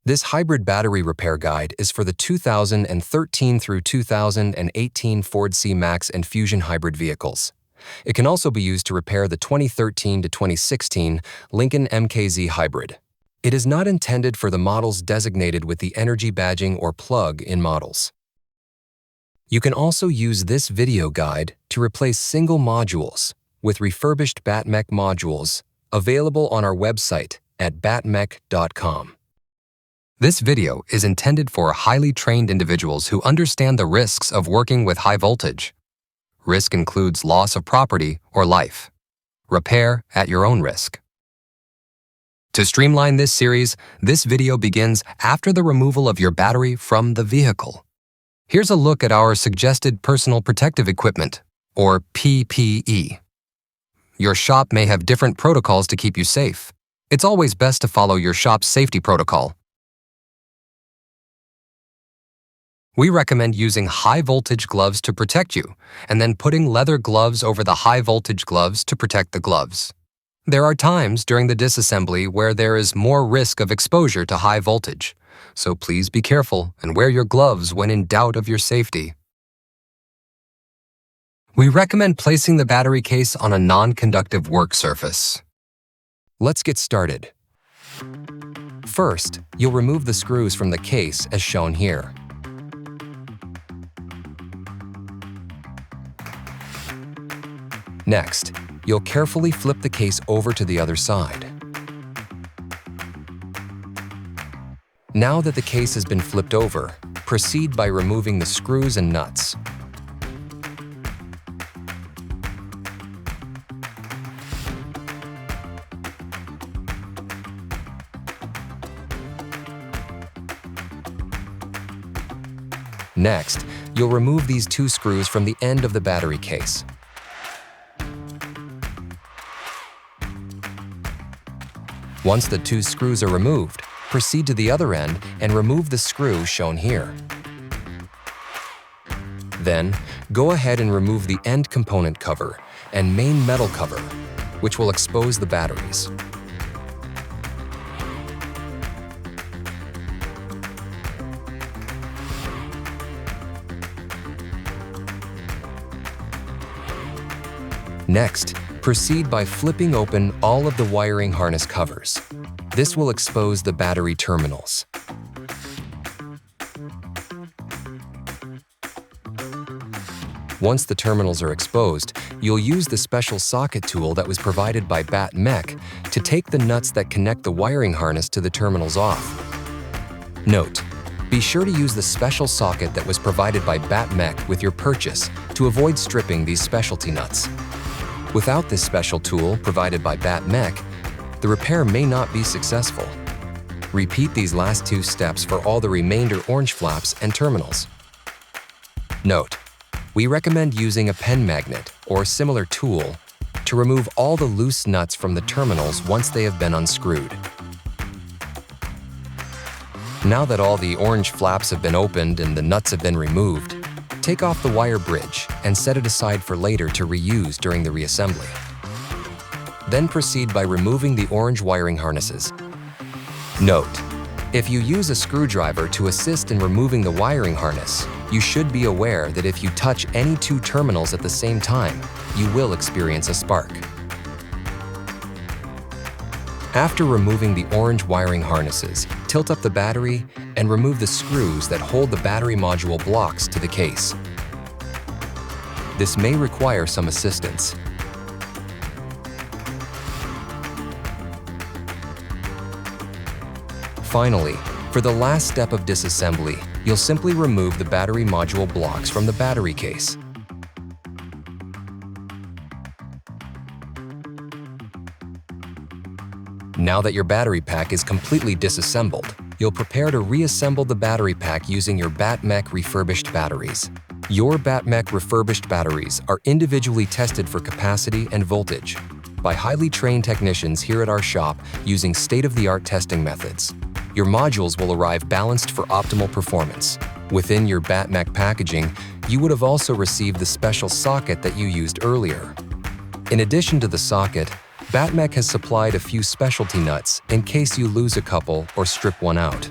This hybrid battery repair guide is for the 2013 through 2018 Ford C-Max and Fusion hybrid vehicles. It can also be used to repair the 2013 to 2016 Lincoln MKZ hybrid. It is not intended for the models designated with the energy badging or plug-in models. You can also use this video guide to replace single modules with refurbished BattMech modules available on our website at battmech.com. This video is intended for highly trained individuals who understand the risks of working with high voltage. Risk includes loss of property or life. Repair at your own risk. To streamline this series, this video begins after the removal of your battery from the vehicle. Here's a look at our suggested personal protective equipment, or PPE. Your shop may have different protocols to keep you safe. It's always best to follow your shop's safety protocol. We recommend using high-voltage gloves to protect you, and then putting leather gloves over the high-voltage gloves to protect the gloves. There are times during the disassembly where there is more risk of exposure to high voltage, so please be careful and wear your gloves when in doubt of your safety. We recommend placing the battery case on a non-conductive work surface. Let's get started. First, you'll remove the screws from the case as shown here. Next, you'll carefully flip the case over to the other side. Now that the case has been flipped over, proceed by removing the screws and nuts. Next, you'll remove these two screws from the end of the battery case. Once the two screws are removed, proceed to the other end and remove the screw shown here. Then, go ahead and remove the end component cover and main metal cover, which will expose the batteries. Next, proceed by flipping open all of the wiring harness covers. This will expose the battery terminals. Once the terminals are exposed, you'll use the special socket tool that was provided by BattMech to take the nuts that connect the wiring harness to the terminals off. Note: be sure to use the special socket that was provided by BattMech with your purchase to avoid stripping these specialty nuts. Without this special tool provided by BattMech, the repair may not be successful. Repeat these last two steps for all the remainder orange flaps and terminals. Note: we recommend using a pen magnet or similar tool to remove all the loose nuts from the terminals once they have been unscrewed. Now that all the orange flaps have been opened and the nuts have been removed, take off the wire bridge and set it aside for later to reuse during the reassembly. Then proceed by removing the orange wiring harnesses. Note: if you use a screwdriver to assist in removing the wiring harness, you should be aware that if you touch any two terminals at the same time, you will experience a spark. After removing the orange wiring harnesses, tilt up the battery and remove the screws that hold the battery module blocks to the case. This may require some assistance. Finally, for the last step of disassembly, you'll simply remove the battery module blocks from the battery case. Now that your battery pack is completely disassembled, you'll prepare to reassemble the battery pack using your BattMech refurbished batteries. Your BattMech refurbished batteries are individually tested for capacity and voltage by highly trained technicians here at our shop using state-of-the-art testing methods. Your modules will arrive balanced for optimal performance. Within your BattMech packaging, you would have also received the special socket that you used earlier. In addition to the socket, BattMech has supplied a few specialty nuts in case you lose a couple or strip one out.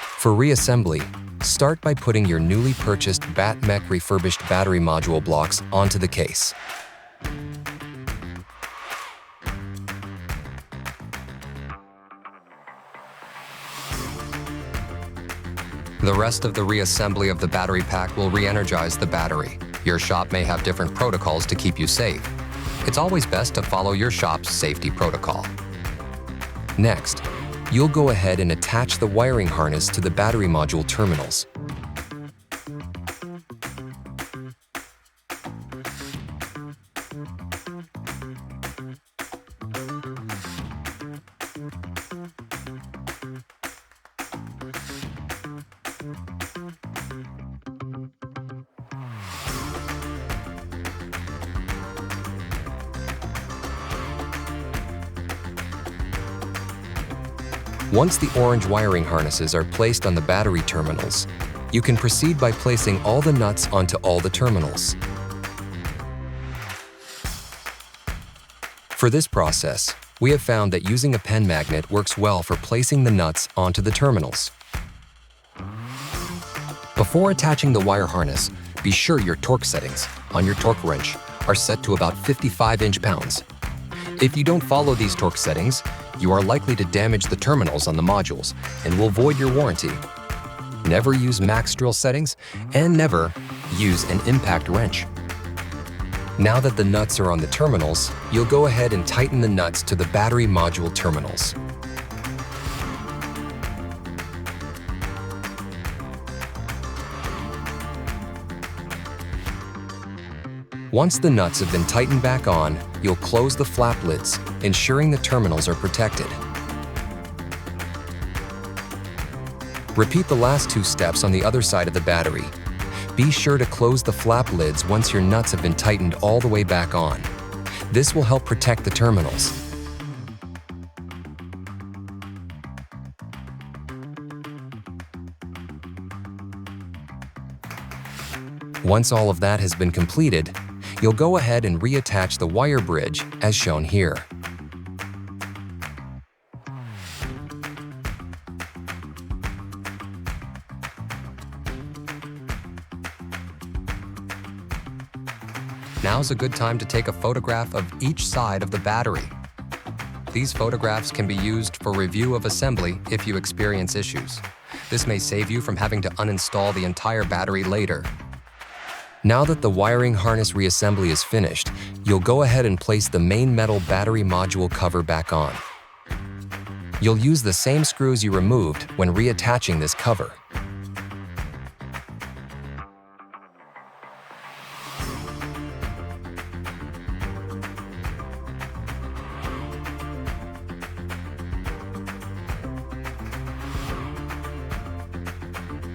For reassembly, start by putting your newly purchased BattMech refurbished battery module blocks onto the case. The rest of the reassembly of the battery pack will re-energize the battery. Your shop may have different protocols to keep you safe. It's always best to follow your shop's safety protocol. Next, you'll go ahead and attach the wiring harness to the battery module terminals. Once the orange wiring harnesses are placed on the battery terminals, you can proceed by placing all the nuts onto all the terminals. For this process, we have found that using a pen magnet works well for placing the nuts onto the terminals. Before attaching the wire harness, be sure your torque settings on your torque wrench are set to about 55 inch-pounds. If you don't follow these torque settings, you are likely to damage the terminals on the modules and will void your warranty. Never use max drill settings and never use an impact wrench. Now that the nuts are on the terminals, you'll go ahead and tighten the nuts to the battery module terminals. Once the nuts have been tightened back on, you'll close the flap lids, ensuring the terminals are protected. Repeat the last two steps on the other side of the battery. Be sure to close the flap lids once your nuts have been tightened all the way back on. This will help protect the terminals. Once all of that has been completed, you'll go ahead and reattach the wire bridge as shown here. Now's a good time to take a photograph of each side of the battery. These photographs can be used for review of assembly if you experience issues. This may save you from having to uninstall the entire battery later. Now that the wiring harness reassembly is finished, you'll go ahead and place the main metal battery module cover back on. You'll use the same screws you removed when reattaching this cover.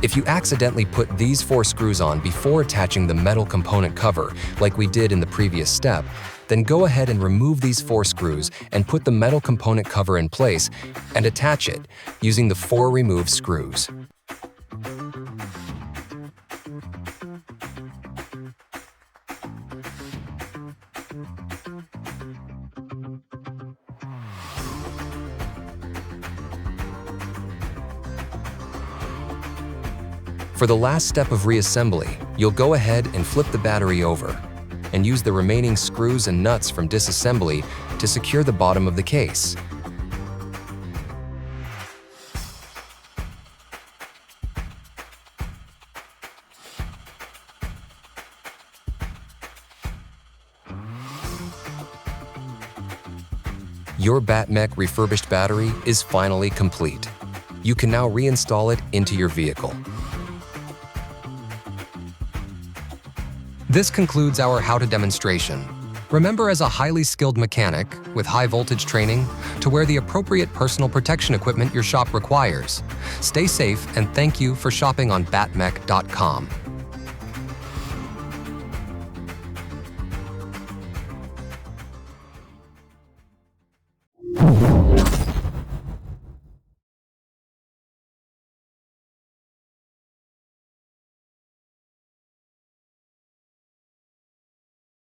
If you accidentally put these 4 screws on before attaching the metal component cover, like we did in the previous step, then go ahead and remove these 4 screws and put the metal component cover in place and attach it using the 4 removed screws. For the last step of reassembly, you'll go ahead and flip the battery over and use the remaining screws and nuts from disassembly to secure the bottom of the case. Your BattMech refurbished battery is finally complete. You can now reinstall it into your vehicle. This concludes our how-to demonstration. Remember, as a highly skilled mechanic with high voltage training, to wear the appropriate personal protection equipment your shop requires. Stay safe and thank you for shopping on BattMech.com.